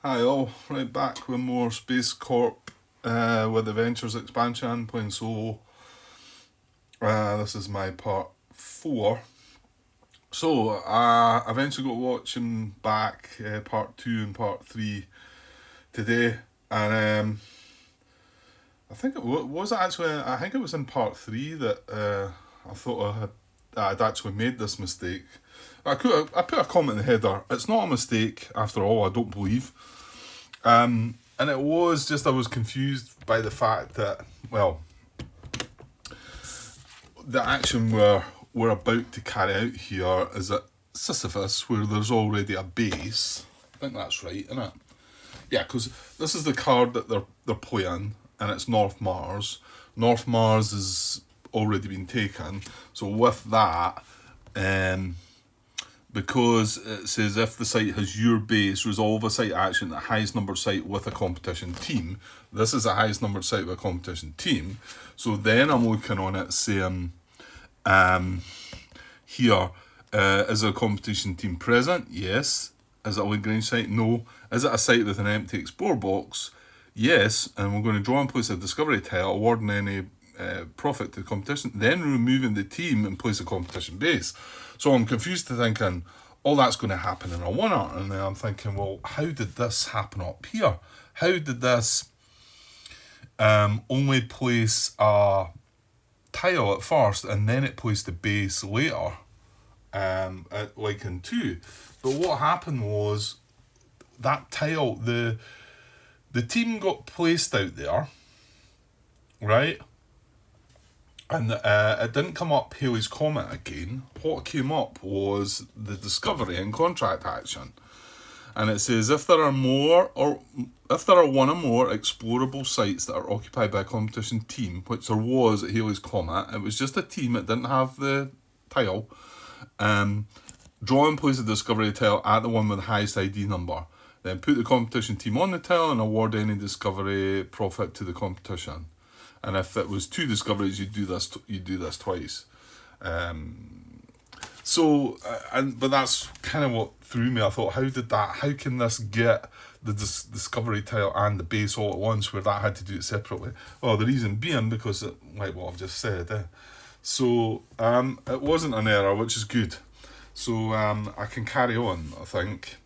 Hi all, right back with more SpaceCorp with Adventures expansion, playing solo. This is my part 4. So, I eventually got watching back part 2 and part 3 today, and I think I think it was in part 3 that I thought I'd actually made this mistake. I put a comment in the header. It's not a mistake after all, I don't believe. And it was just I was confused by the fact that, well, the action we're about to carry out here is at Sisyphus, where there's already a base. I think that's right, isn't it? Yeah, because this is the card that they're playing, and it's North Mars. North Mars has already been taken, so with that, because it says if the site has your base, resolve a site action at the highest numbered site with a competition team. This is the highest numbered site with a competition team. So then I'm looking on it saying, here, is a competition team present? Yes. Is it a Lagrange site? No. Is it a site with an empty explore box? Yes. And we're going to draw and place a discovery tile, awarding any profit to the competition, then removing the team and place a competition base. So I'm confused to thinking, all that's going to happen in a winner. And then I'm thinking, well, how did this happen up here? How did this only place a tile at first and then it placed the base later, like in 2? But what happened was that tile, the team got placed out there, right? And it didn't come up Halley's Comet again. What came up was the discovery and contract action. And it says if there are one or more explorable sites that are occupied by a competition team, which there was at Halley's Comet, it was just a team, it didn't have the tile, draw and place a discovery tile at the one with the highest ID number. Then put the competition team on the tile and award any discovery profit to the competition. And if it was 2 discoveries, you do this twice. But that's kind of what threw me. I thought, how can this get the discovery tile and the base all at once, where that had to do it separately? Well, the reason being because like what I've just said. So it wasn't an error, which is good. So I can carry on, I think.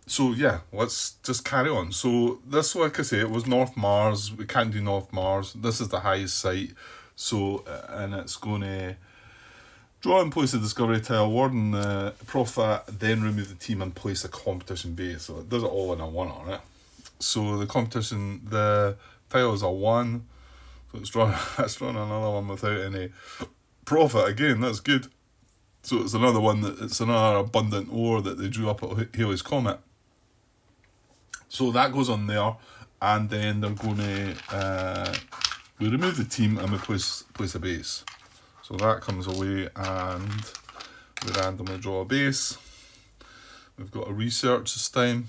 So yeah, let's just carry on. So this, like I say, it was North Mars. We can't do North Mars. This is the highest site. So, and it's going to draw and place a discovery tile, awarding the profit, then remove the team and place a competition base. So it does it all in a one, right? So the tile is a 1. So it's drawn another one without any profit. Again, that's good. So it's another abundant ore that they drew up at Halley's Comet. So that goes on there, and then they're going to we remove the team and we place a base. So that comes away, and we randomly draw a base. We've got a research this time.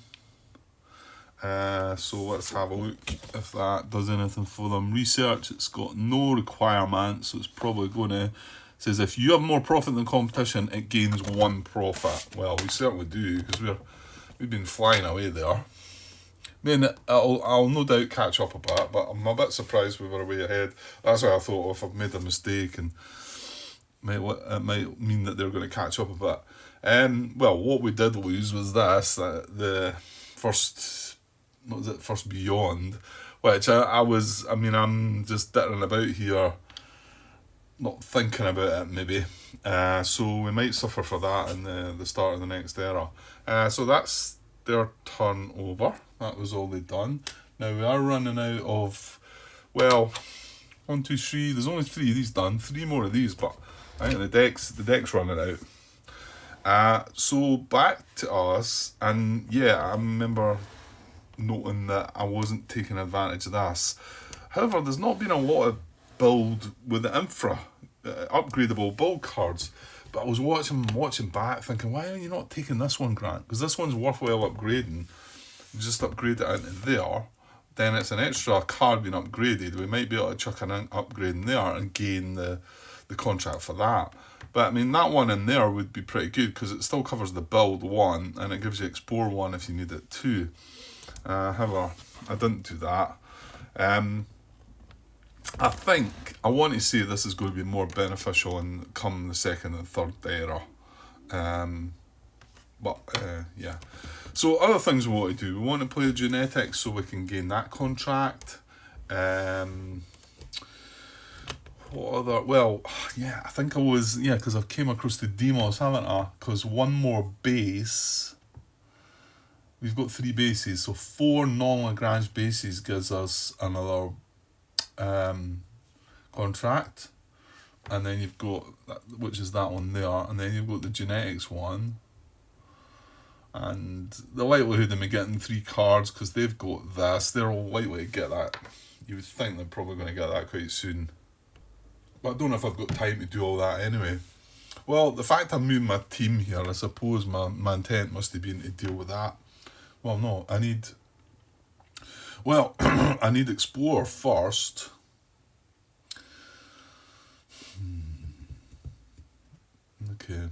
So let's have a look if that does anything for them. Research, it's got no requirement, so it's probably going to. It says if you have more profit than competition, it gains 1 profit. Well, we certainly do, because we've been flying away there. Then I'll no doubt catch up a bit, but I'm a bit surprised we were way ahead. That's why I thought, if I've made a mistake, and it might mean that they're going to catch up a bit. Well, what we did lose was this, the first Beyond, which I'm just dittering about here, not thinking about it maybe. So we might suffer for that in the start of the next era. So that's their turn over. That was all they'd done. Now we are running out of, 1, 2, 3. There's only 3 of these done. 3 more of these, but I think the deck's running out. So back to us, and yeah, I remember noting that I wasn't taking advantage of this. However, there's not been a lot of build with the upgradable build cards. But I was watching back, thinking, why are you not taking this one, Grant? Because this one's worthwhile upgrading. You just upgrade it into there, then it's an extra card being upgraded. We might be able to chuck an upgrade in there and gain the contract for that. But I mean, that one in there would be pretty good because it still covers the build one and it gives you explore one if you need it too. However, I didn't do that. I think I want to say this is going to be more beneficial in come the second and third era. Yeah. So other things we want to do. We want to play the genetics so we can gain that contract. What other? Well, yeah, I think I was, because I've came across the demos, haven't I? Because one more base. We've got 3 bases, so 4 non-Lagrange bases gives us another contract. And then you've got, which is that one there, and then you've got the genetics one. And the likelihood of me getting 3 cards, because they've got this, they're all likely to get that. You would think they're probably going to get that quite soon. But I don't know if I've got time to do all that anyway. Well, the fact I'm moving my team here, I suppose my intent must have been to deal with that. Well, no, I need Explorer first. Okay.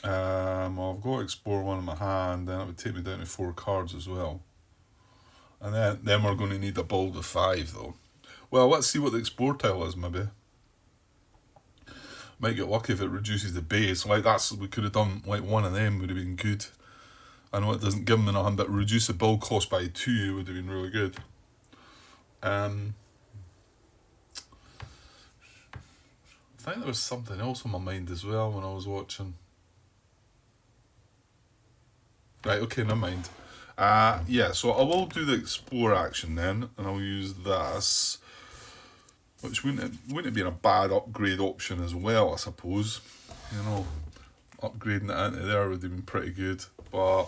I've got Explorer one in my hand, then it would take me down to 4 cards as well. And then we're going to need a build of 5 though. Well, let's see what the Explorer tile is maybe. Might get lucky if it reduces the base. Like we could have done like one of them would have been good. I know it doesn't give me nothing, but reduce the build cost by 2 would have been really good. I think there was something else on my mind as well when I was watching. Right, okay, never mind. So I will do the Explore action then, and I'll use this, which wouldn't be a bad upgrade option as well, I suppose. You know, upgrading it into there would have been pretty good, but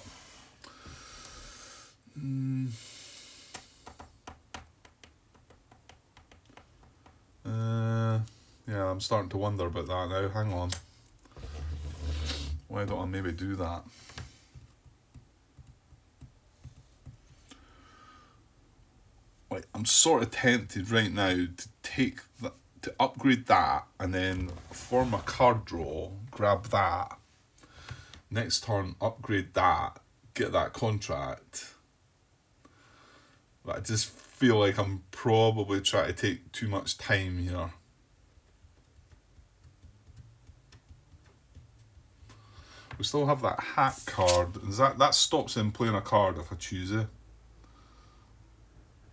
yeah, I'm starting to wonder about that now. Hang on. Why don't I maybe do that? Like, I'm sort of tempted right now to upgrade that and then for my card draw, grab that. Next turn, upgrade that, get that contract. But I just feel like I'm probably trying to take too much time here. We still have that hack card. That stops them playing a card if I choose it.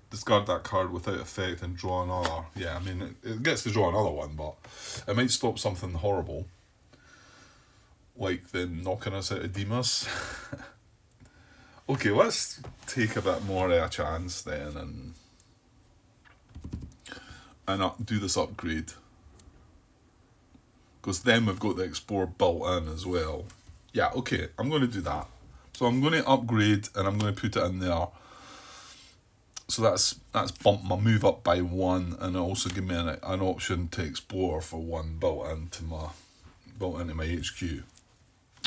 Discard that card without effect and draw another. Yeah, I mean, it gets to draw another one, but it might stop something horrible. Like them knocking us out of Demas. Okay, let's take a bit more of a chance then and do this upgrade. Because then we've got the Explorer built in as well. Yeah, okay, I'm going to do that. So I'm going to upgrade and I'm going to put it in there. So that's bumped my move up by 1 and also give me an option to explore for 1 built into my HQ.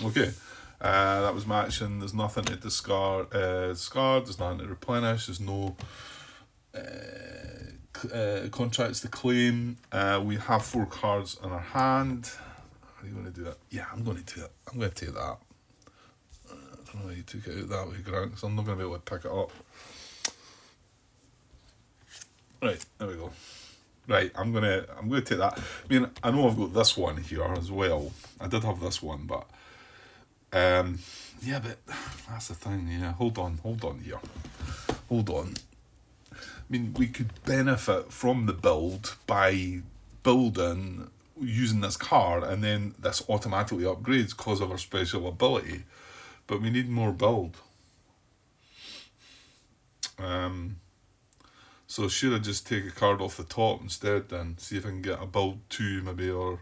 Okay, that was my action. There's nothing to discard. There's nothing to replenish. There's no contracts to claim. We have 4 cards in our hand. Are you going to do it? Yeah, I'm going to do it. I'm going to take that. I don't know why you took it out that way, Grant, because I'm not going to be able to pick it up. Right, there we go. Right, I'm gonna take that. I mean, I know I've got this one here as well. I did have this one, but yeah, but that's the thing. Yeah, hold on here. Hold on. I mean, we could benefit from the build by building using this card, and then this automatically upgrades because of our special ability. But we need more build. So should I just take a card off the top instead then? See if I can get a build 2 maybe, or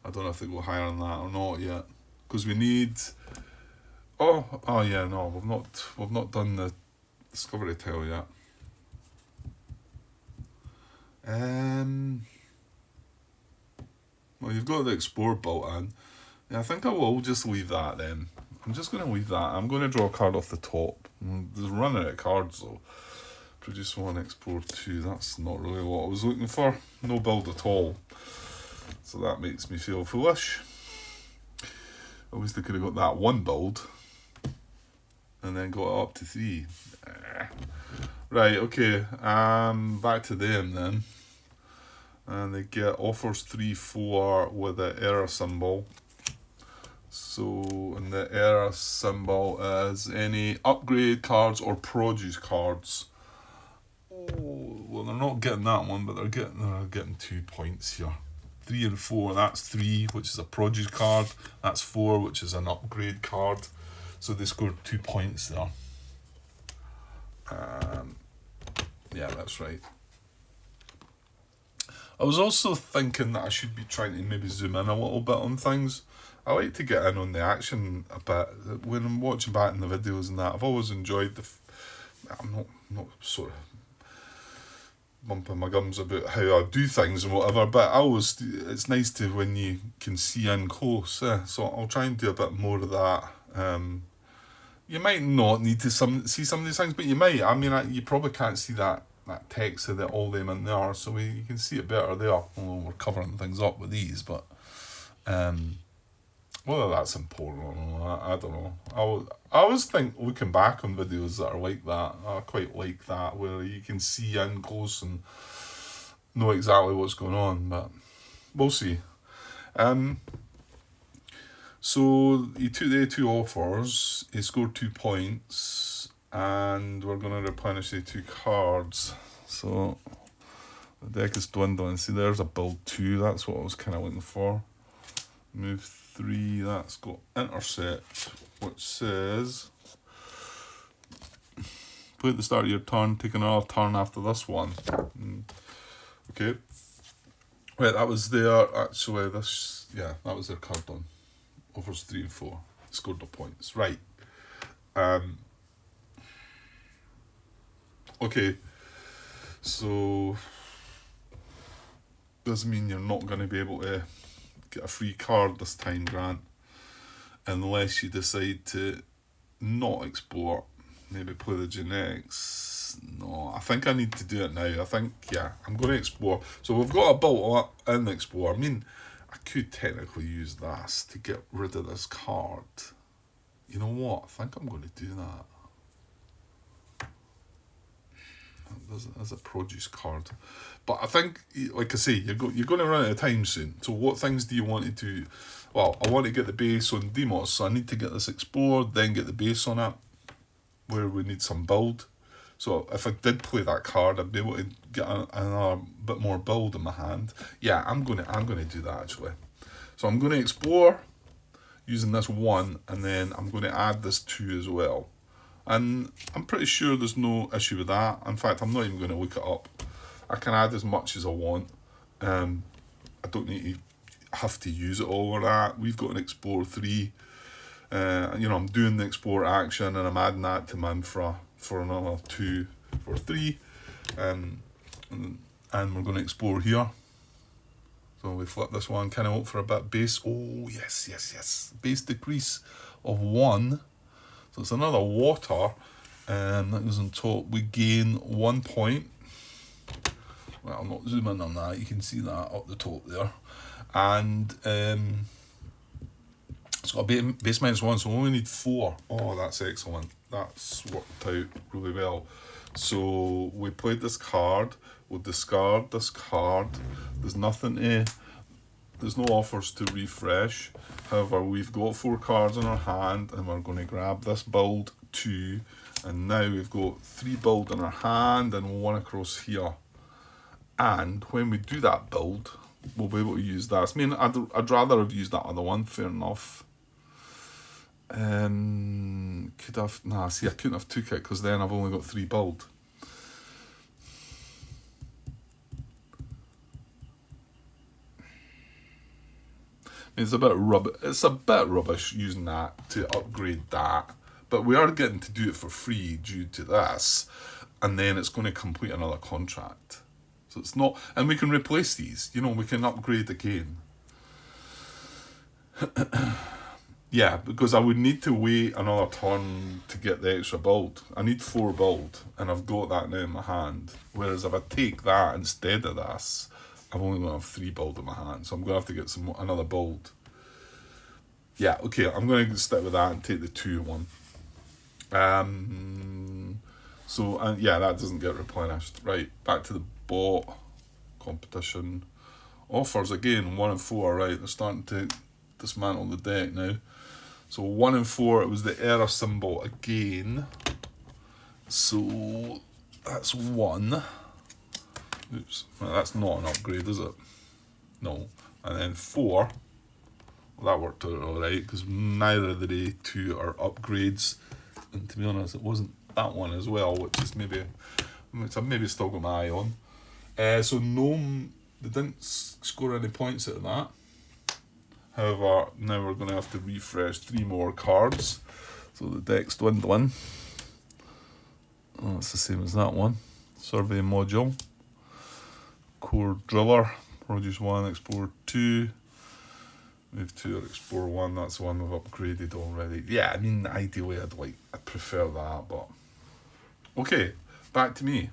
I don't know if they go higher than that or not yet. Because we need... Oh yeah, no, we've not done the discovery tile yet. Well, you've got the Explorer built in. Yeah, I think I will just leave that then. I'm just going to leave that. I'm going to draw a card off the top. There's running out of cards though. Produce 1, explore 2. That's not really what I was looking for. No build at all. So that makes me feel foolish. At least they could have got that one build and then got it up to 3. Right, okay, back to them then. And they get offers 3, 4 with the error symbol. So, and the error symbol is any upgrade cards or produce cards. Oh, well, they're not getting that one, but they're getting 2 points here. 3 and 4, that's 3, which is a produce card. That's 4, which is an upgrade card. So they scored 2 points there. Yeah, that's right. I was also thinking that I should be trying to maybe zoom in a little bit on things. I like to get in on the action a bit. When I'm watching back in the videos and that, I've always enjoyed I'm not sort of bumping my gums about how I do things and whatever, but it's nice to when you can see in close. So I'll try and do a bit more of that. You might not need to see some of these things, but you might. I mean, you probably can't see that text of all them in there, so you can see it better there. Although we're covering things up with these, but whether that's important or not, I don't know. I always think looking back on videos that are like that, I quite like that, where you can see in close and know exactly what's going on, but we'll see. So he took the 2 offers, he scored 2 points, and we're going to replenish the 2 cards. So the deck is dwindling. See, there's a build 2, that's what I was kind of looking for. Move 3, that's got intercept, which says play at the start of your turn, take another turn after this one. Okay. Right, that was their, actually, that was their card done. Offers 3 and 4. Scored the points. Right. Okay. So does mean you're not going to be able to get a free card this time, Grant, unless you decide to not explore. Maybe play the genetics. No, I think I need to do it now. I think, yeah, I'm going to explore. So we've got a built in the explore. I mean, I could technically use this to get rid of this card. You know what? I think I'm going to do that. There's a produce card. But I think, like I say, you're going to run out of time soon. So what things do you want to do? Well, I want to get the base on Demos, so I need to get this explored, then get the base on it, where we need some build. So if I did play that card, I'd be able to get another bit more build in my hand. Yeah, I'm gonna do that actually. So I'm gonna explore using this 1, and then I'm gonna add this 2 as well. And I'm pretty sure there's no issue with that. In fact, I'm not even gonna look it up. I can add as much as I want. I don't need to have to use it all or that. We've got an explore 3. I'm doing the explore action, and I'm adding that to my infra for another 2 for 3, and we're going to explore here. So we flip this one, kind of hope for a bit base. Oh yes, base decrease of 1. So it's another water, and that goes on top. We gain 1 point. Well, I'll not zoom in on that. You can see that up the top there, and it's got a base -1, so we only need 4. Oh, that's excellent. That's worked out really well. So we played this card. We'll discard this card. There's no offers to refresh. However, we've got 4 cards in our hand, and we're going to grab this build 2. And now we've got 3 build in our hand and 1 across here. And when we do that build, we'll be able to use that. I mean, I'd rather have used that other one, fair enough. I couldn't have took it, because then I've only got 3 build. I mean, it's a bit rubbish using that to upgrade that, but we are getting to do it for free due to this, and then it's going to complete another contract. So it's not, and we can replace these, we can upgrade again. Yeah, because I would need to wait another turn to get the extra build. I need 4 build, and I've got that now in my hand. Whereas if I take that instead of this, I'm only going to have 3 build in my hand. So I'm going to have to get another build. Yeah, okay, I'm going to stick with that and take the 2 one. So, yeah, that doesn't get replenished. Right, back to the bot competition. Offers again, 1 and 4, right? They're starting to dismantle the deck now. So 1 and 4, it was the error symbol again. So that's 1. Oops, well, that's not an upgrade, is it? No. And then 4. Well, that worked out alright, because neither of the 2 are upgrades. And to be honest, it wasn't that one as well, which is which I've maybe still got my eye on. So Gnome, they didn't score any points out of that. However, now we're going to have to refresh 3 more cards. So the deck's dwindling. Oh, it's the same as that one. Survey module. Core driller. Produce 1, explore 2. Move 2 or explore 1. That's the one we've upgraded already. Yeah, I mean, ideally I'd prefer that, but... Okay, back to me.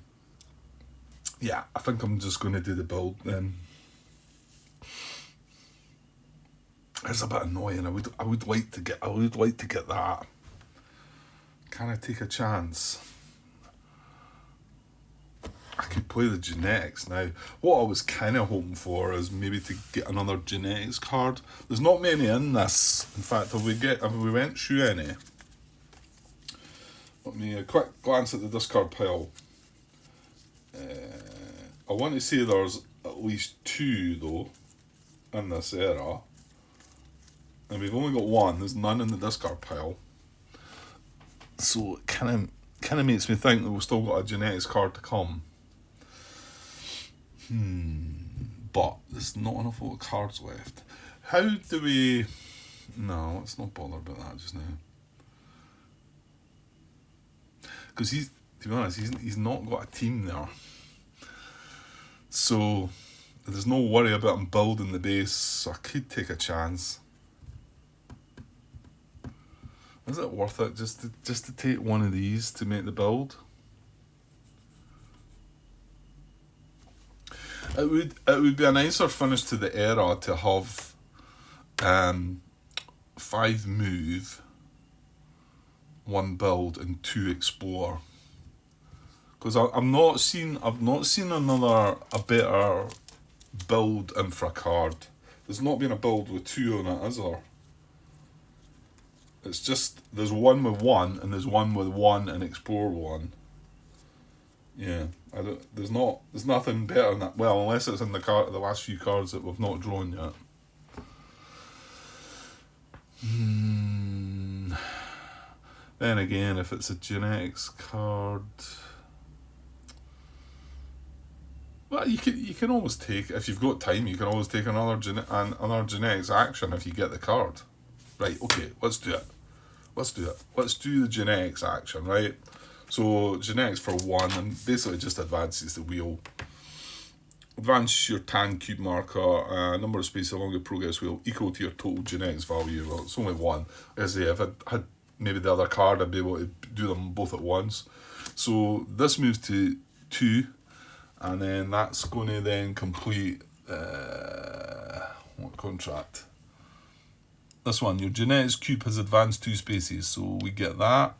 Yeah, I think I'm just going to do the build then. It's a bit annoying. I would like to get that. Can I take a chance? I could play the genetics now. What I was kind of hoping for is maybe to get another genetics card. There's not many in this. In fact, if we went through any. Let me a quick glance at the discard pile. I want to say there's at least 2 though in this era. And we've only got 1, there's none in the discard pile. So it kind of makes me think that we've still got a genetics card to come. But there's not an awful lot of cards left. How do we... No, let's not bother about that just now. Because to be honest, he's not got a team there. So there's no worry about him building the base, so I could take a chance. Is it worth it just to take one of these to make the build? It would be a nicer finish to the era to have 5 move, 1 build, and 2 explore. Because I've not seen a better build infra card. There's not been a build with 2 on it, is there? It's just there's 1 with 1 and there's 1 with 1 and explore 1. Yeah, there's nothing better than that. Well, unless it's in the last few cards that we've not drawn yet. Then again, if it's a genetics card, well, you can always take, if you've got time, you can always take another genetics action if you get the card. Right, okay, let's do it. Let's do the genetics action, right? So genetics for 1, and basically just advances the wheel. Advance your tan cube marker, number of spaces along your progress wheel equal to your total genetics value. Well, it's only 1. As I say, if I had maybe the other card, I'd be able to do them both at once. So this moves to 2, and then that's going to then complete what contract? This one, your genetics cube has advanced 2 spaces, so we get that,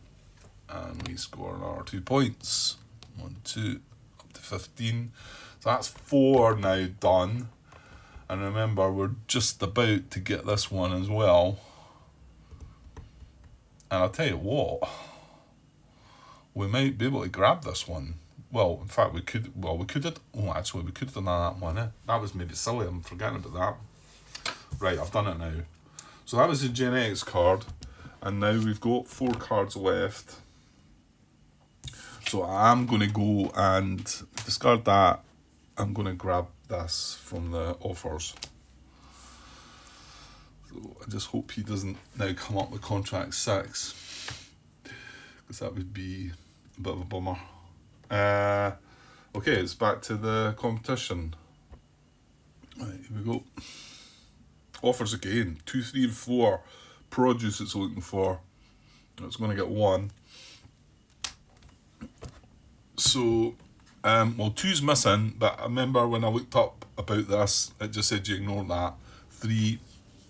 and we score another 2 points. 1, 2, up to 15. So that's 4 now done. And remember, we're just about to get this one as well. And I'll tell you what, we might be able to grab this one. Well, in fact, we could have done that one. That was maybe silly, I'm forgetting about that. Right, I've done it now. So that was the genetics card, and now we've got 4 cards left. So I'm going to go and discard that. I'm going to grab this from the offers. So I just hope he doesn't now come up with contract 6, because that would be a bit of a bummer. Okay, it's back to the competition. Right, here we go. Offers again, 2, 3, and 4. Produce it's looking for. It's going to get 1. So, well, 2's missing, but I remember when I looked up about this, it just said you ignore that. 3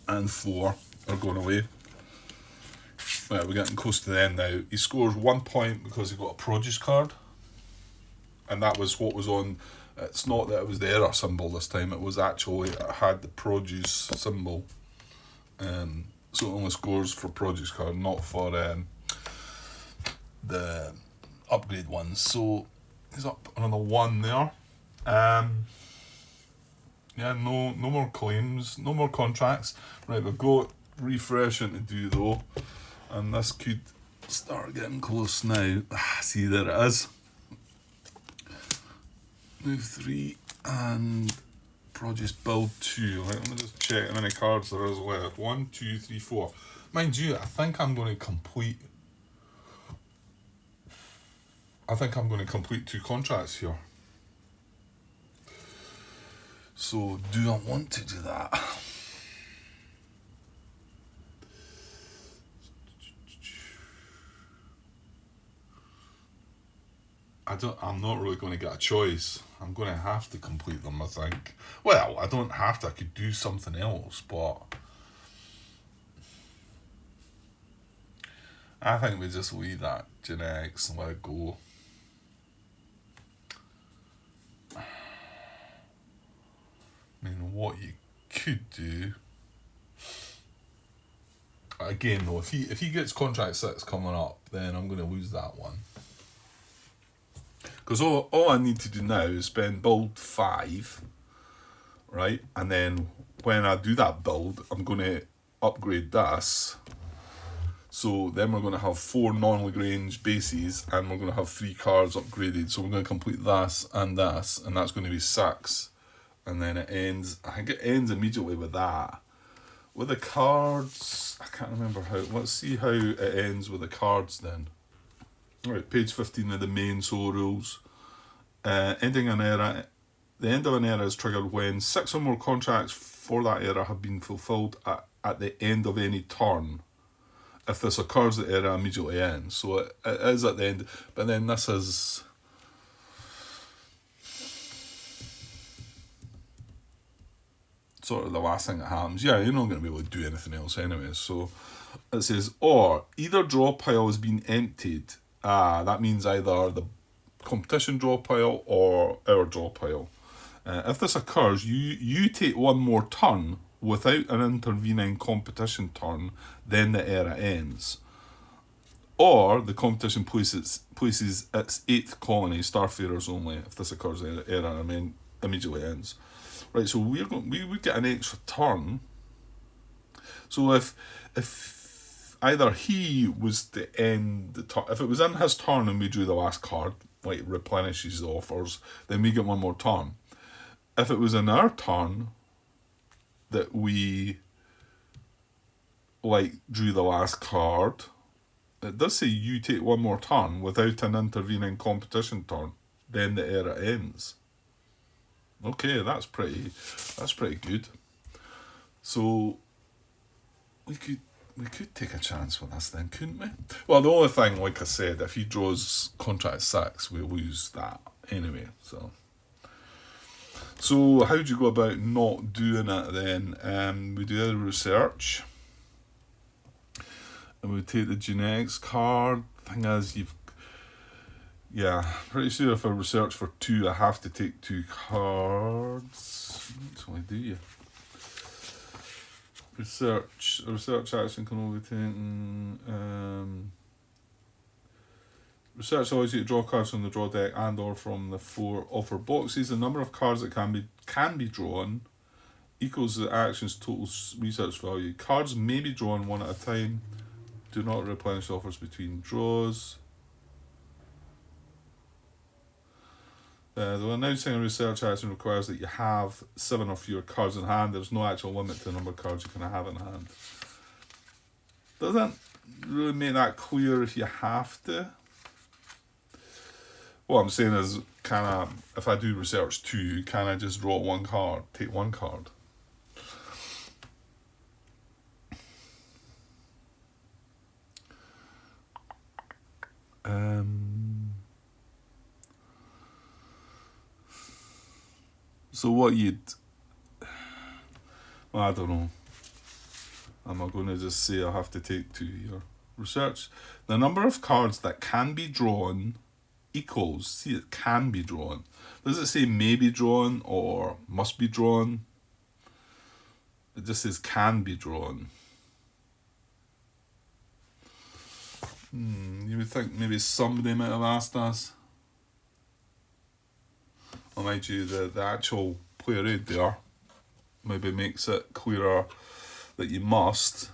and 4. are going away. Right, we're getting close to the end now. He scores 1 point because he got a produce card. And that was what was on. It's not that it was the error symbol this time. It was actually, it had the produce symbol. So it only scores for produce card, not for the upgrade ones. So he's up another 1 there. Yeah, no more claims, no more contracts. Right, we've got refreshing to do though, and this could start getting close now. See, there it is. Move 3 and produce build 2. Right, let me just check how many cards there is left. 1, 2, 3, 4. Mind you, I think I'm going to complete 2 contracts here. So do I want to do that? I'm not really going to get a choice. I'm going to have to complete them, I think. Well, I don't have to. I could do something else, but I think we just leave that genetics and let it go. I mean, what you could do, again though, if he gets contract 6 coming up, then I'm going to lose that one. Because all I need to do now is spend build 5, right? And then when I do that build, I'm going to upgrade this. So then we're going to have 4 non-Lagrange bases, and we're going to have 3 cards upgraded. So we're going to complete this, and that's going to be 6. And then it ends, I think it ends immediately with that. With the cards, I can't remember how, let's see how it ends with the cards then. Alright, page 15 of the main solo rules. Ending an era. The end of an era is triggered when 6 or more contracts for that era have been fulfilled at the end of any turn. If this occurs, the era immediately ends. So it is at the end, but then this is sort of the last thing that happens. Yeah, you're not going to be able to do anything else anyway. So it says, or either draw pile has been emptied. That means either the competition draw pile or our draw pile. If this occurs, you take 1 more turn without an intervening competition turn, then the era ends. Or the competition places its 8th colony, Starfarers only. If this occurs, the era immediately ends. Right, so we would get an extra turn. So if either he was to end the turn, if it was in his turn and we drew the last card, like replenishes the offers, then we get 1 more turn. If it was in our turn that we drew the last card, it does say you take 1 more turn without an intervening competition turn, then the era ends. Okay, that's pretty good. So we could take a chance with this then, couldn't we? Well, the only thing, like I said, if he draws contract 6, we lose that anyway. So how do you go about not doing it then? We do the research, and we take the genetics card. Thing is, pretty sure if I research for 2, I have to take 2 cards. That's why do you? Research action can only be taken. Research allows you to draw cards from the draw deck and or from the 4 offer boxes. The number of cards that can be drawn equals the action's total research value. Cards may be drawn 1 at a time. Do not replenish offers between draws. Though announcing a research action requires that you have 7 or fewer cards in hand, there's no actual limit to the number of cards you can have in hand. Doesn't really make that clear if you have to. What I'm saying is, if I do research 2, can I just draw 1 card, take 1 card? So what I don't know. Am I going to just say I have to take 2 here? Research. The number of cards that can be drawn equals, see, it can be drawn. Does it say may be drawn or must be drawn? It just says can be drawn. You would think maybe somebody might have asked us. Or mind you, the actual player aid there maybe makes it clearer that you must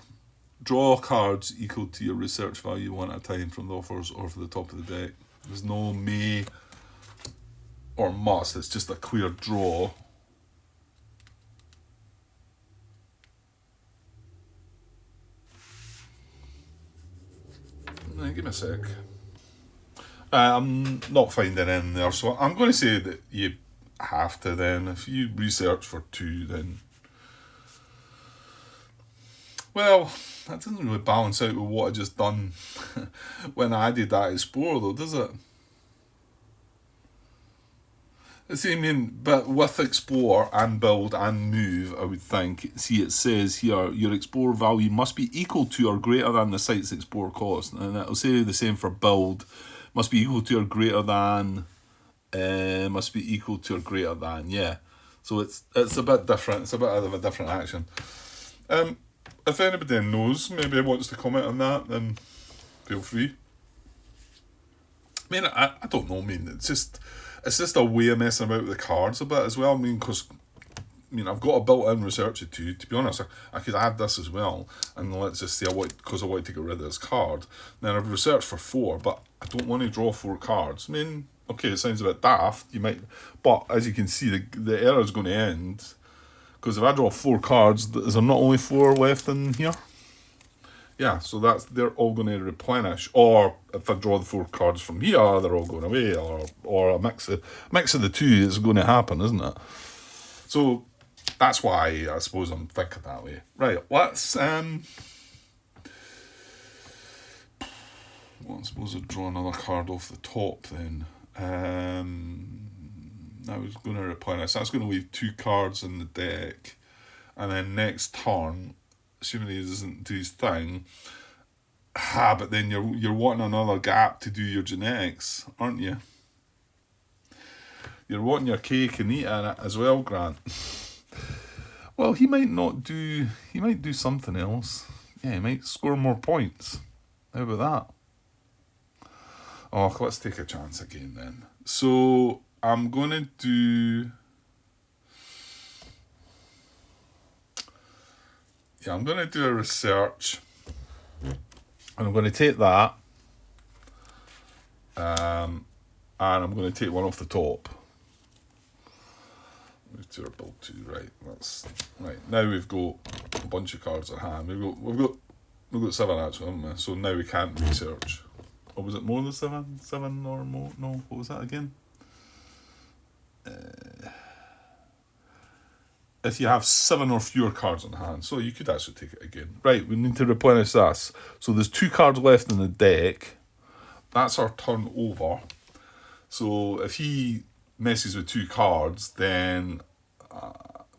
draw cards equal to your research value one at a time from the offers or for the top of the deck. There's no may or must, it's just a clear draw. Give me a sec. I'm not finding in there, so I'm going to say that you have to then. If you research for 2, then... Well, that doesn't really balance out with what I just done when I did that explore, though, does it? See, I mean, but with explore and build and move, I would think. See, it says here, your explore value must be equal to or greater than the site's explore cost. And it'll say the same for build. Must be equal to or greater than, must be equal to or greater than, yeah. So it's a bit different. It's a bit of a different action. If anybody knows, maybe wants to comment on that, then feel free. I mean, I don't know. I mean, it's just a way of messing about with the cards a bit as well. I mean, because I've got a built-in researcher too. To be honest, I could add this as well, and let's just say because I want to get rid of this card. Then I've researched for 4, but I don't want to draw 4 cards. I mean, okay, it sounds a bit daft. You might, but as you can see, the era is going to end because if I draw 4 cards, is there not only 4 left in here? Yeah, so they're all going to replenish. Or if I draw the 4 cards from here, they're all going away. Or a mix of the 2 is going to happen, isn't it? So that's why I suppose I'm thinking that way. Right, let's well, I suppose I'll draw another card off the top then. I was going to replenish. That's going to leave 2 cards in the deck. And then next turn, assuming he doesn't do his thing, but then you're wanting another gap to do your genetics, aren't you? You're wanting your cake and eat in it as well, Grant. Well, he might do something else. Yeah, he might score more points. How about that? Oh, let's take a chance again then. So I'm going to do... Yeah, I'm going to do a research. And I'm going to take that. And I'm going to take one off the top. Move to our build 2, right. That's right. Now we've got a bunch of cards at hand. We've got 7 actually, haven't we? So now we can't research. Or was it more than 7? 7 or more? No, what was that again? If you have 7 or fewer cards on hand, so you could actually take it again. Right, we need to replenish this. So there's 2 cards left in the deck. That's our turn over. So if he messes with 2 cards, then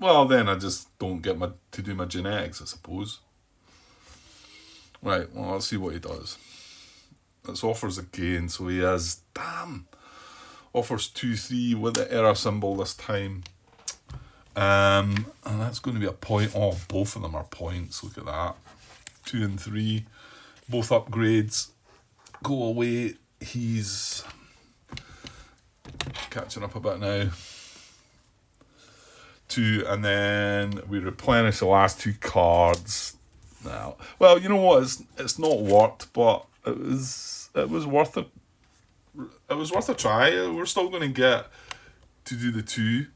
then I just don't get to do my genetics, I suppose. Right, well, let's see what he does. It's offers again, so he has, offers 2-3 with the error symbol this time. And that's going to be a point. Oh, both of them are points. Look at that. 2 and 3. Both upgrades. Go away. He's catching up a bit now. 2, and then we replenish the last 2 cards. Now, well, you know what? It's not worked, but it was worth it. It was worth a try. We're still going to get to do the 2.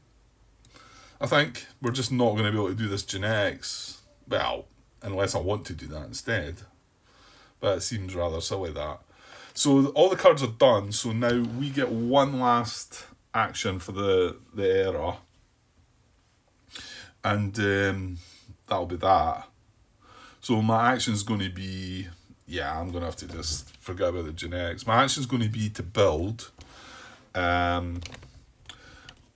I think we're just not going to be able to do this genetics, well, unless I want to do that instead. But it seems rather silly that. So all the cards are done, so now we get one last action for the era. And that'll be that. So my action's going to be, I'm going to have to just forget about the genetics. My action's going to be to build. And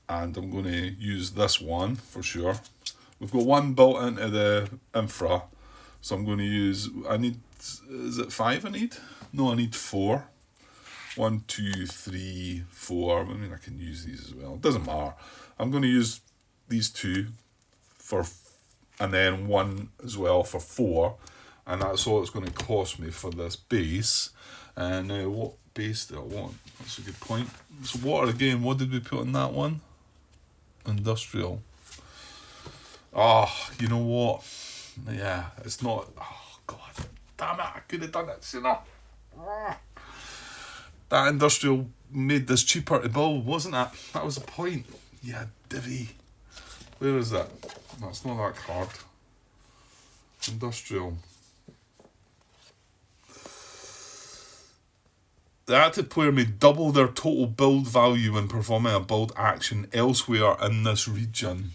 I'm going to use this one for sure. We've got one built into the infra, So I'm going to use, is it 5 I need? No, I need 4. 1, 2, 3, 4. I mean, I can use these as well. It doesn't matter. I'm going to use these 2 for, and then 1 as well for 4. And that's all it's going to cost me for this base. And now, what base do I want? That's a good point. So water again, what did we put on that one? Industrial. You know what? Yeah, it's not. Oh, God. Damn it, I could have done it sooner. That industrial made this cheaper to build, wasn't it? That was the point. Yeah, divvy. Where is that? That's not that card. Industrial. The active player may double their total build value when performing a build action elsewhere in this region.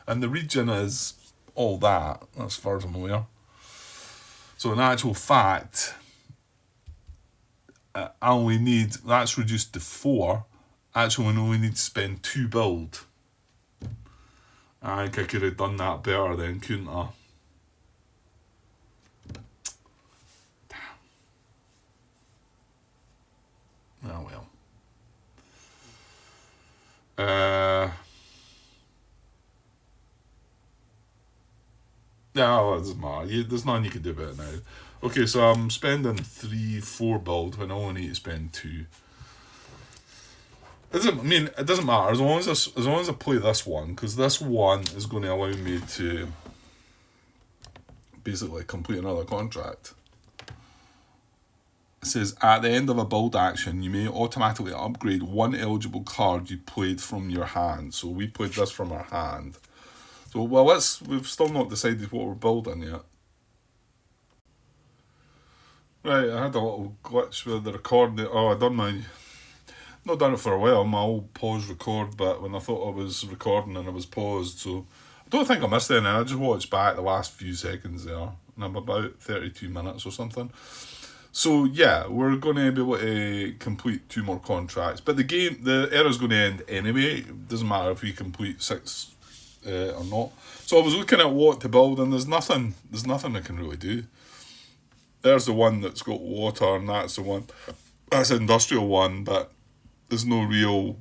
And the region is all that, as far as I'm aware. So in actual fact, I only need, that's reduced to 4. Actually, we only need to spend 2 build. I think I could have done that better then, couldn't I? Oh well. No, it doesn't matter. There's nothing you can do about it now. Okay, so I'm spending 3, 4 build when I only need to spend 2. It doesn't matter as long as I play this one, because this one is going to allow me to basically complete another contract. It says, at the end of a build action, you may automatically upgrade 1 eligible card you played from your hand. So we played this from our hand. So, well, we've still not decided what we're building yet. Right, I had a little glitch with the recording. Not done it for a while, my old pause record bit when I thought I was recording and I was paused. So I don't think I missed anything. I just watched back the last few seconds there. And I'm about 32 minutes or something. So yeah, we're going to be able to complete 2 more contracts. But the era's going to end anyway. It doesn't matter if we complete 6 or not. So I was looking at what to build, and there's nothing I can really do. There's the one that's got water, and that's the one, that's the industrial one, but there's no real,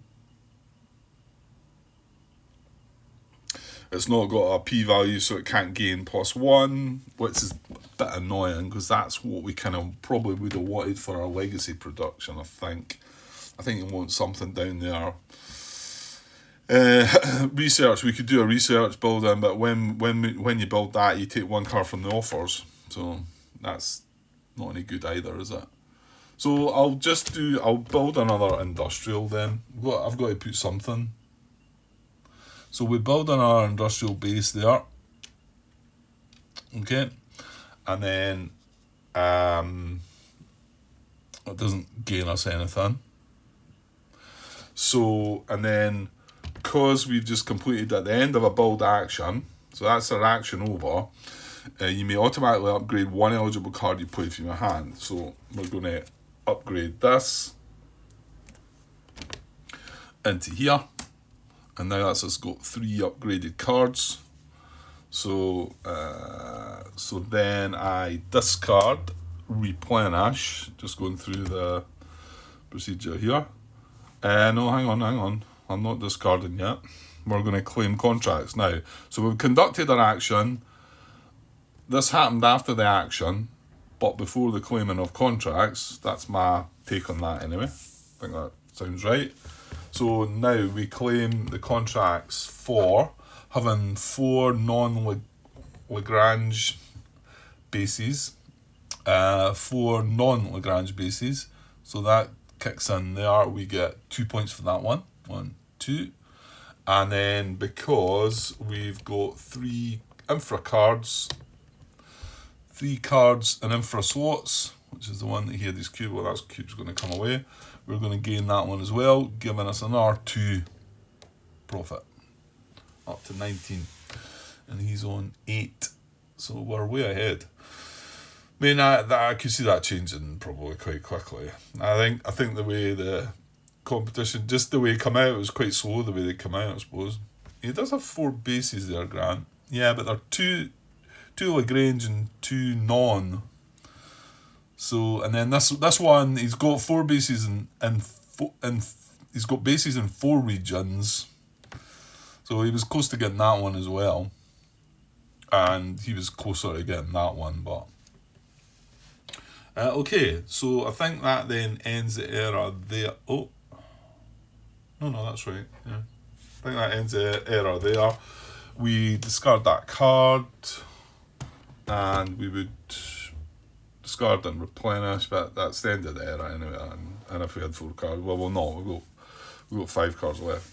it's not got a p-value, so it can't gain +1, which is a bit annoying, because that's what we kind of probably would have wanted for our legacy production, I think. I think you want something down there. Research, we could do a research building, but when you build that, you take 1 card from the offers, so that's not any good either, is it? So I'll build another industrial then. I've got to put something. So we build on our industrial base there. Okay. And then it doesn't gain us anything. So, and then because we've just completed at the end of a build action, so that's our action over, you may automatically upgrade 1 eligible card you played from your hand. So we're going to upgrade this into here, and now that's us got 3 upgraded cards. So then I discard, replenish, just going through the procedure here. No, hang on, I'm not discarding yet. We're going to claim contracts now. So we've conducted an action. This happened after the action, but before the claiming of contracts. That's my take on that anyway. I think that sounds right. So now we claim the contracts for having 4 non-Lagrange bases, 4 non-Lagrange bases. So that kicks in there. We get 2 points for that one. 1, 2. And then because we've got 3 infra cards, 3 cards and infra slots, which is the one that here, this cube, well, that cube's going to come away. We're going to gain that one as well, giving us an R2 profit, up to 19. And he's on 8, so we're way ahead. I mean, I could see that changing probably quite quickly. I think the way the competition, just the way it come out, it was quite slow the way they come out, I suppose. He does have 4 bases there, Grant. Yeah, but they're two 2 Lagrange and 2 non. So, and then this one, he's got 4 bases and he's got bases in 4 regions. So he was close to getting that one as well. And he was closer to getting that one, but... okay, so I think that then ends the era there. Oh. No, that's right. Yeah. I think that ends the era there. We discard that card. And we would discard and replenish, but that's the end of the era anyway. And if we had 4 cards, well, we'll not. We've got 5 cards left.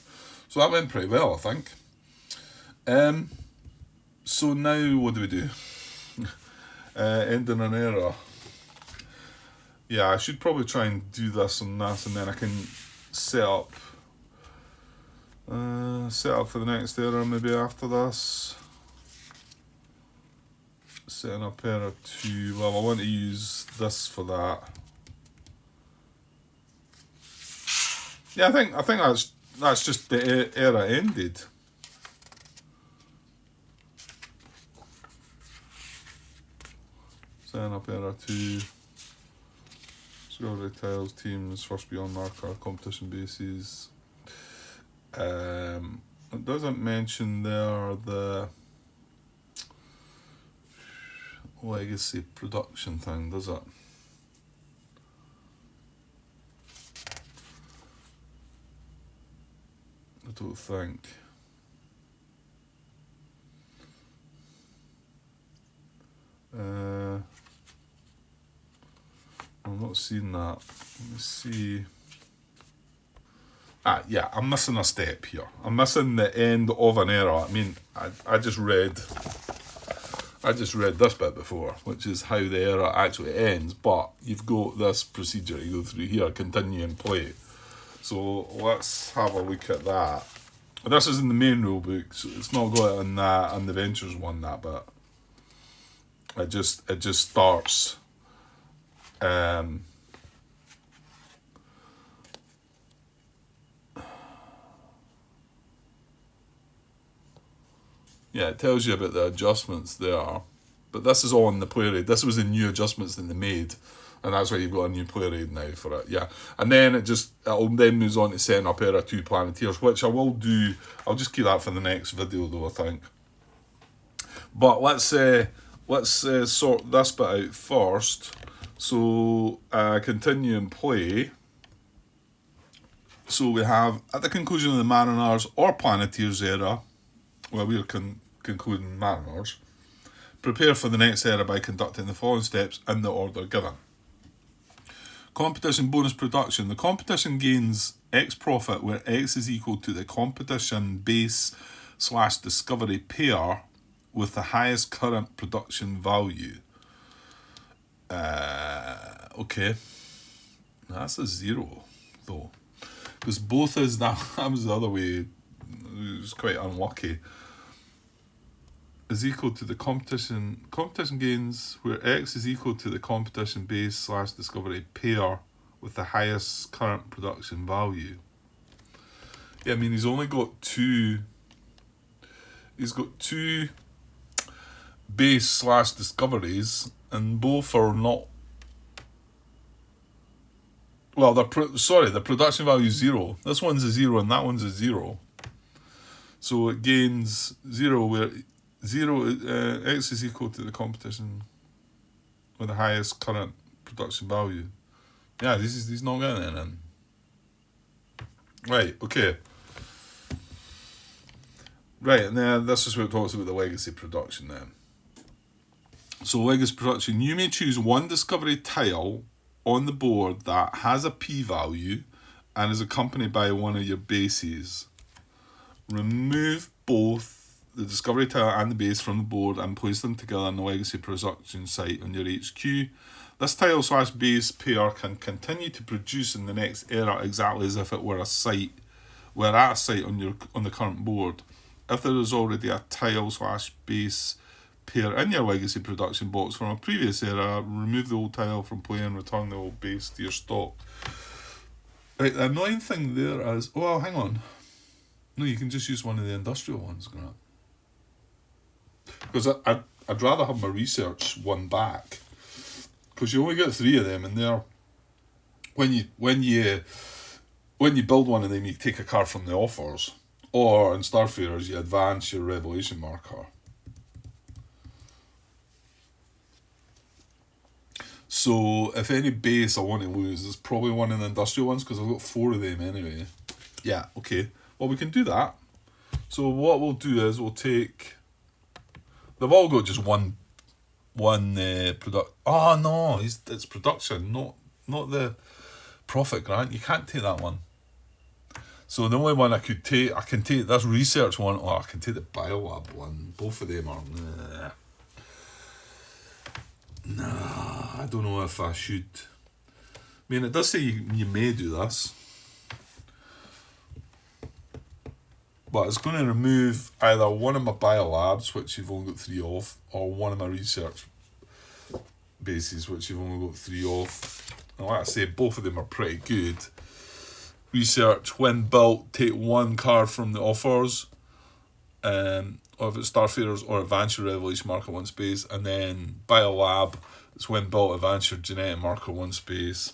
So that went pretty well, I think. So now what do we do? Ending an era. Yeah, I should probably try and do this and that, and then I can set up for the next era maybe after this. Setting up era 2. Well, I want to use this for that. Yeah, I think that's just the era ended. Setting up era 2. Discovery tiles, teams, first beyond marker, competition bases. It doesn't mention there the legacy production thing, does it? I don't think. I'm not seeing that. Let me see. Yeah, I'm missing a step here. I'm missing the end of an era. I mean, I just read this bit before, which is how the era actually ends, but you've got this procedure you go through here, continue and play. So let's have a look at that. This is in the main rule book, so it's not got it in that and the Ventures one, that bit. It just starts. Yeah, it tells you about the adjustments there. But this is all in the play raid. This was the new adjustments that they made. And that's why you've got a new play raid now for it. Yeah. And then it'll then moves on to setting up Era 2 Planeteers, which I will do. I'll just keep that for the next video though, I think. But let's sort this bit out first. So continue and play. So we have at the conclusion of the Mariners or Planeteers era, well, we're concluding Mariners, prepare for the next era by conducting the following steps in the order given. Competition bonus production. The competition gains X profit where X is equal to the competition base / discovery pair with the highest current production value. Okay. That's a 0 though. Because both is that was the other way. It was quite unlucky. Is equal to the competition gains where X is equal to the competition base / discovery pair with the highest current production value. Yeah, I mean he's got two base / discoveries, and both are not. Well, the production value is 0. This one's a 0 and that one's a 0. So it gains 0 where 0 X is equal to the competition with the highest current production value. Yeah, he's not getting it in. Right, okay. Right, and then this is where it talks about the legacy production then. So legacy production, you may choose one discovery tile on the board that has a p-value and is accompanied by one of your bases. Remove both the discovery tile and the base from the board and place them together on the legacy production site on your HQ. This tile / base pair can continue to produce in the next era exactly as if it were at a site on the current board. If there is already a tile / base pair in your legacy production box from a previous era, remove the old tile from play and return the old base to your stock. Right, the annoying thing there is, oh, hang on. No, you can just use one of the industrial ones, Grant. Because I'd rather have my research one back, because you only get 3 of them, and they're when you build one of them, you take a card from the offers, or in Starfarers you advance your revelation marker. So if any base I want to lose, there's probably one in the industrial ones, because I've got 4 of them anyway. Yeah, okay. Well, we can do that. So what we'll do is we'll take... They've all got just one product. Oh no, it's production, not the profit grant. You can't take that one. So the only one I can take this research one, or I can take the biolab one. Both of them are... Nah, I don't know if I should. I mean, it does say you may do this, but it's going to remove either one of my biolabs, which you've only got 3 of, or one of my research bases, which you've only got 3 of. And like I say, both of them are pretty good. Research, when built, take 1 card from the offers, or if it's Starfarers, or advance your revelation marker 1 space, and then biolab, it's when built, advance your genetic marker 1 space.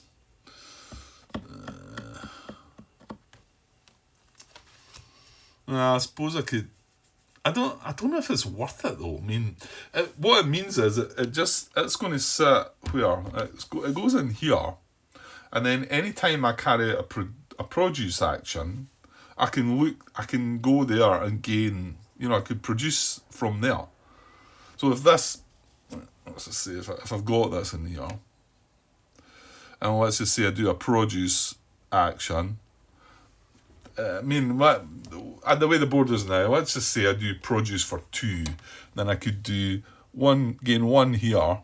I suppose I could. I don't know if it's worth it though. I mean, what it means is it's going to sit where it goes in here, and then anytime I carry a produce action, I can go there and gain. I could produce from there. So if this, let's just say if I've got this in here, and let's just say I do a produce action. I mean, the way the board is now, let's just say I do produce for 2, then I could do gain 1 here,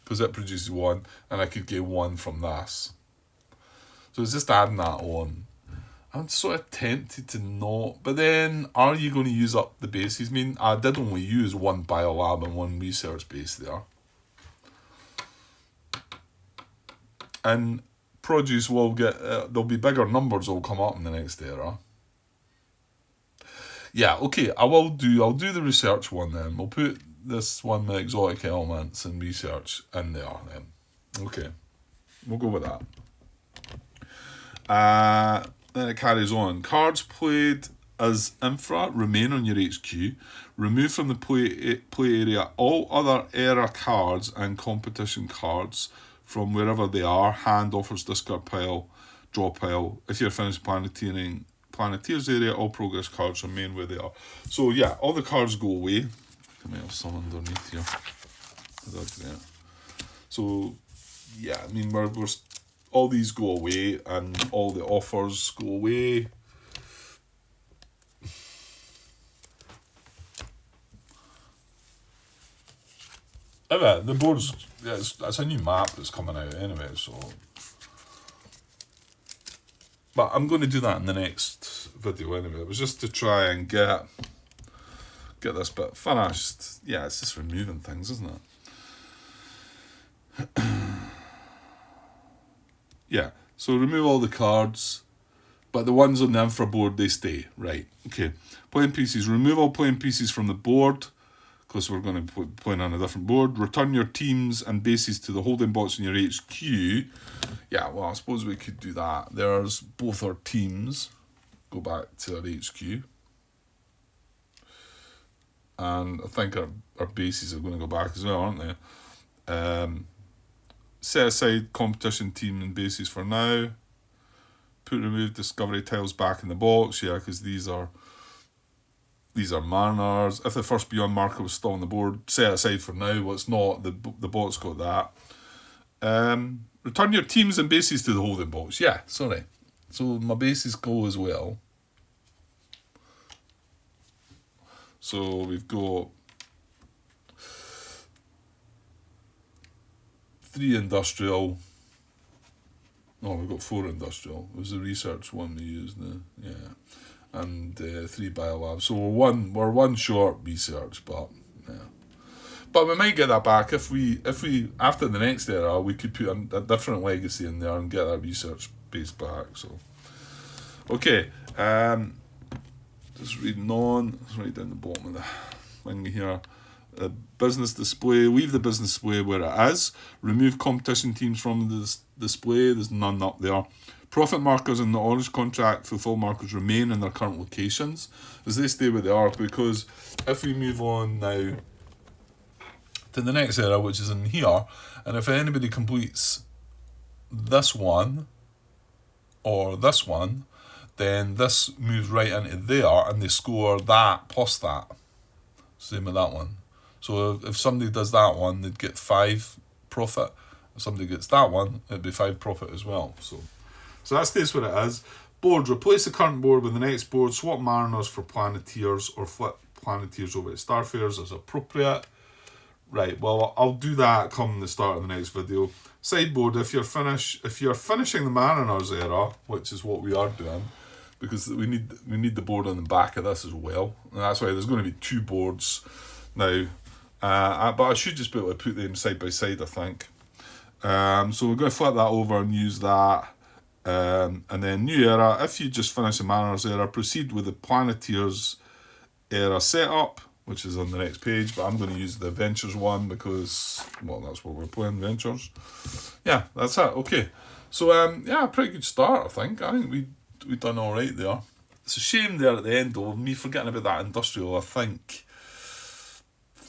because it produces 1, and I could gain 1 from this. So it's just adding that on. I'm sort of tempted to not, but then are you going to use up the bases? I mean, I did only use 1 biolab and 1 research base there. And produce will get, there'll be bigger numbers will come up in the next era. Yeah, okay, I'll do the research one then. We'll put this one with exotic elements and research in there then. Okay, we'll go with that. Then it carries on. Cards played as infra remain on your HQ. Remove from the play area all other era cards and competition cards from wherever they are. Hand, offers, discard pile, draw pile. If you're finished Planeteers area, all progress cards remain where they are. So yeah, all the cards go away. I might have some underneath here. So yeah, I mean we're all these go away and all the offers go away. Anyway, the board's it's a new map that's coming out anyway, so. But I'm going to do that in the next video anyway. It was just to try and get this bit finished. Yeah, it's just removing things, isn't it? Yeah, so remove all the cards, but the ones on the infra board, they stay. Right, okay. Playing pieces. Remove all playing pieces from the board, because we're going to be playing on a different board. Return your teams and bases to the holding box in your HQ. Yeah, well, I suppose we could do that. There's both our teams. Go back to our HQ. And I think our bases are going to go back as well, aren't they? Set aside competition team and bases for now. Put remove discovery tiles back in the box. Yeah, because these are mariners. If the first beyond marker was still on the board, set aside for now. Well, it's not. The bot's got that. Return your teams and bases to the holding box. Yeah, sorry. So my bases go as well. So we've got 3 industrial. Oh, we've got 4 industrial. It was the research one we used. Yeah, and 3 biolabs. So we're one short research, but yeah. But we might get that back if we after the next era we could put a different legacy in there and get that research base back. So okay, just reading on. It's right down the bottom of the thing here. business display, leave the business display where it is. Remove competition teams from the display. There's none up there. Profit markers in the orange contract fulfill markers remain in their current locations as they stay where they are, because if we move on now to the next area, which is in here, and if anybody completes this one or this one, then this moves right into there and they score that plus that. Same with that one. So if somebody does that one, they'd get 5 profit. If somebody gets that one, it'd be 5 profit as well. So that stays where it is. Board, replace the current board with the next board. Swap Mariners for Planeteers or flip Planeteers over to Starfarers as appropriate. Right, well, I'll do that come the start of the next video. Sideboard, if you're finishing the Mariners era, which is what we are doing, because we need the board on the back of this as well, and that's why there's going to be 2 boards now. But I should just be able to put them side by side, I think. So we're going to flip that over and use that. And then new era, if you just finish the Mariners era, proceed with the Planeteers era setup, which is on the next page, but I'm going to use the Ventures one because, well, that's what we're playing, Ventures. Yeah, that's it. Okay. So, yeah, pretty good start, I think. I think we done all right there. It's a shame there at the end, though, me forgetting about that industrial. I think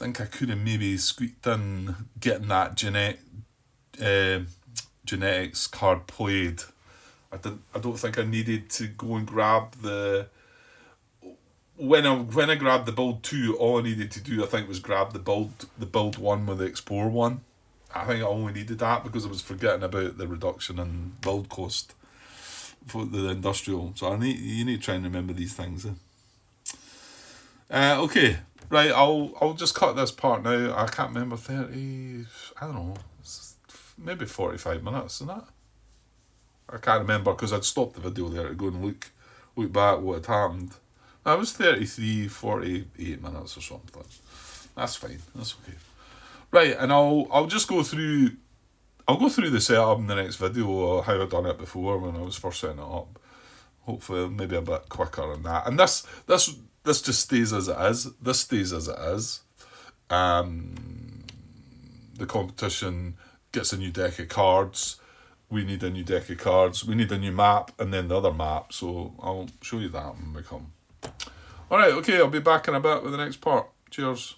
I could have maybe squeaked in getting that genetics card played. I don't think I needed to go and grab the... When I grabbed the build 2, all I needed to do, I think, was grab the build 1 with the Explore 1. I think I only needed that because I was forgetting about the reduction in build cost for the industrial. So you need to try and remember these things. Okay, right. I'll just cut this part now. I can't remember 30. I don't know. Maybe 45 minutes, isn't it? I can't remember because I'd stopped the video there to go and look back what had happened. I was 33, 48 minutes or something. That's fine. That's okay. Right, and I'll just go through. I'll go through the setup in the next video or how I've done it before when I was first setting it up. Hopefully, maybe a bit quicker than that. And this just stays as it is. This stays as it is. The competition gets a new deck of cards. We need a new deck of cards. We need a new map, and then the other map. So I'll show you that when we come. Alright, okay, I'll be back in a bit with the next part. Cheers.